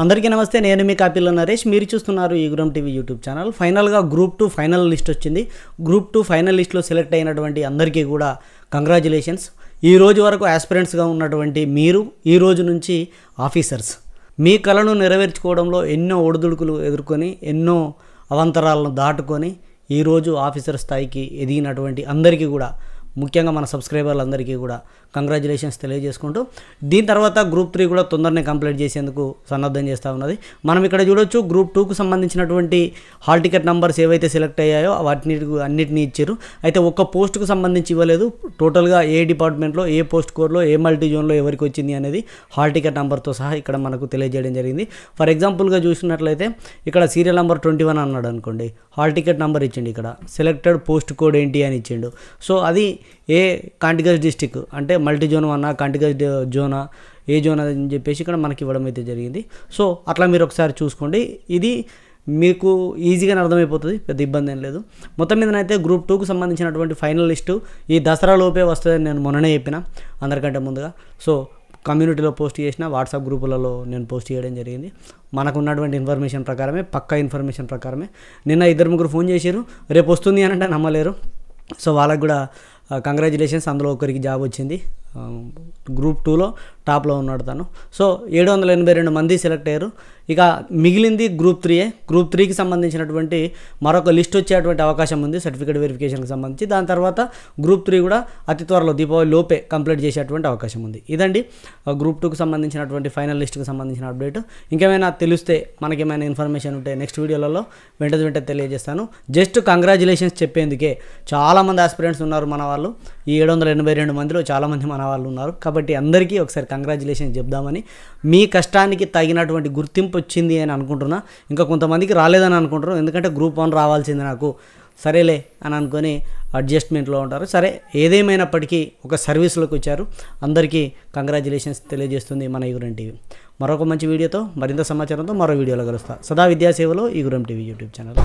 అందరికీ నమస్తే. నేను మీ కాపీలో నరేష్. మీరు చూస్తున్నారు ఈగురం టీవీ యూట్యూబ్ ఛానల్. ఫైనల్గా గ్రూప్ 2 ఫైనల్ లిస్ట్ వచ్చింది. గ్రూప్ 2 ఫైనల్ లిస్ట్లో సెలెక్ట్ అయినటువంటి అందరికీ కూడా కంగ్రాచులేషన్స్. ఈ రోజు వరకు ఆస్పిరెంట్స్గా ఉన్నటువంటి మీరు ఈ రోజు నుంచి ఆఫీసర్స్. మీ కలను నెరవేర్చుకోవడంలో ఎన్నో ఒడిదుడుకులు ఎదుర్కొని ఎన్నో అవాంతరాలను దాటుకొని ఈరోజు ఆఫీసర్ స్థాయికి ఎదిగినటువంటి అందరికీ కూడా, ముఖ్యంగా మన సబ్స్క్రైబర్లందరికీ కూడా కంగ్రాచులేషన్స్ తెలియజేసుకుంటూ, దీని తర్వాత గ్రూప్ 3 కూడా తొందరనే కంప్లీట్ చేసేందుకు సన్నద్ధం చేస్తూ ఉన్నది. మనం ఇక్కడ చూడొచ్చు, గ్రూప్ 2కు సంబంధించినటువంటి హాల్ టికెట్ నంబర్స్ ఏవైతే సెలెక్ట్ అయ్యాయో అన్నిటినీ ఇచ్చారు. అయితే ఒక్క పోస్టుకు సంబంధించి ఇవ్వలేదు. టోటల్గా ఏ డిపార్ట్మెంట్లో, ఏ పోస్ట్ కోడ్లో, ఏ మల్టీ జోన్లో ఎవరికి వచ్చింది అనేది హాల్ టికెట్ నెంబర్తో సహా ఇక్కడ మనకు తెలియజేయడం జరిగింది. ఫర్ ఎగ్జాంపుల్గా చూసినట్లయితే ఇక్కడ సీరియల్ నెంబర్ 21 అన్నాడు అనుకోండి, హాల్ టికెట్ నెంబర్ ఇచ్చిండు, ఇక్కడ సెలెక్టెడ్ పోస్ట్ కోడ్ ఏంటి అని ఇచ్చిండు. సో అది ఏ కాంటిగస్ డిస్టిక్ అంటే మల్టీ జోన్ అన్నా, కాంటిగస్ జోనా, ఏ జోన్ అని చెప్పేసి ఇక్కడ మనకి ఇవ్వడం అయితే జరిగింది. సో అట్లా మీరు ఒకసారి చూసుకోండి. ఇది మీకు ఈజీగానే అర్థమైపోతుంది, పెద్ద ఇబ్బంది ఏం లేదు. మొత్తం మీదనైతే గ్రూప్ 2కు సంబంధించినటువంటి ఫైనల్ లిస్టు ఈ దసరా లోపే వస్తుందని నేను మొన్ననే చెప్పిన అందరికంటే ముందుగా. సో కమ్యూనిటీలో పోస్ట్ చేసిన, వాట్సాప్ గ్రూపులలో నేను పోస్ట్ చేయడం జరిగింది. మనకు ఉన్నటువంటి ఇన్ఫర్మేషన్ ప్రకారమే, పక్కా ఇన్ఫర్మేషన్ ప్రకారమే. నిన్న 2-3 ఫోన్ చేశారు, రేపు వస్తుంది అని అంటే నమ్మలేరు. సో వాళ్ళకు కూడా కంగ్రాచులేషన్స్. అందులో ఒకరికి జాబ్ వచ్చింది, గ్రూప్ 2లో టాప్లో ఉన్నాడు తను. సో 782 మంది సెలెక్ట్ అయ్యారు. ఇక మిగిలింది గ్రూప్ 3. గ్రూప్ 3కి సంబంధించినటువంటి మరొక లిస్ట్ వచ్చేటువంటి అవకాశం ఉంది సర్టిఫికేట్ వెరిఫికేషన్కి సంబంధించి. దాని తర్వాత గ్రూప్ 3 కూడా అతి త్వరలో దీపావళి లోపే కంప్లీట్ చేసేటువంటి అవకాశం ఉంది. ఇదండి గ్రూప్ 2కి సంబంధించినటువంటి ఫైనల్ లిస్ట్కి సంబంధించిన అప్డేట్. ఇంకేమైనా తెలిస్తే, మనకేమైనా ఇన్ఫర్మేషన్ ఉంటే నెక్స్ట్ వీడియోలలో వెంటనే తెలియజేస్తాను. జస్ట్ కంగ్రాచులేషన్స్ చెప్పేందుకే చాలామంది ఆస్పిరెంట్స్ ఉన్నారు మన వాళ్ళు. ఈ 782 మందిలో చాలామంది మన వాళ్ళు ఉన్నారు. కాబట్టి అందరికీ ఒకసారి కంగ్రాచులేషన్స్ చెప్దామని, మీ కష్టానికి తగినటువంటి గుర్తింపు వచ్చింది అని అనుకుంటున్నా. ఇంకా కొంతమందికి రాలేదని అనుకుంటున్నారు, ఎందుకంటే గ్రూప్ 1 రావాల్సింది నాకు, సరేలే అని అనుకొని అడ్జస్ట్మెంట్లో ఉంటారు. సరే, ఏదేమైనప్పటికీ ఒక సర్వీస్లోకి వచ్చారు. అందరికీ కంగ్రాచులేషన్స్ తెలియజేస్తుంది మన ఈగురం టీవీ. మరొక మంచి వీడియోతో, మరింత సమాచారంతో మరో వీడియోలో కలుస్తా. సదా విద్యాసేవలో ఈగురం టీవీ యూట్యూబ్ ఛానల్.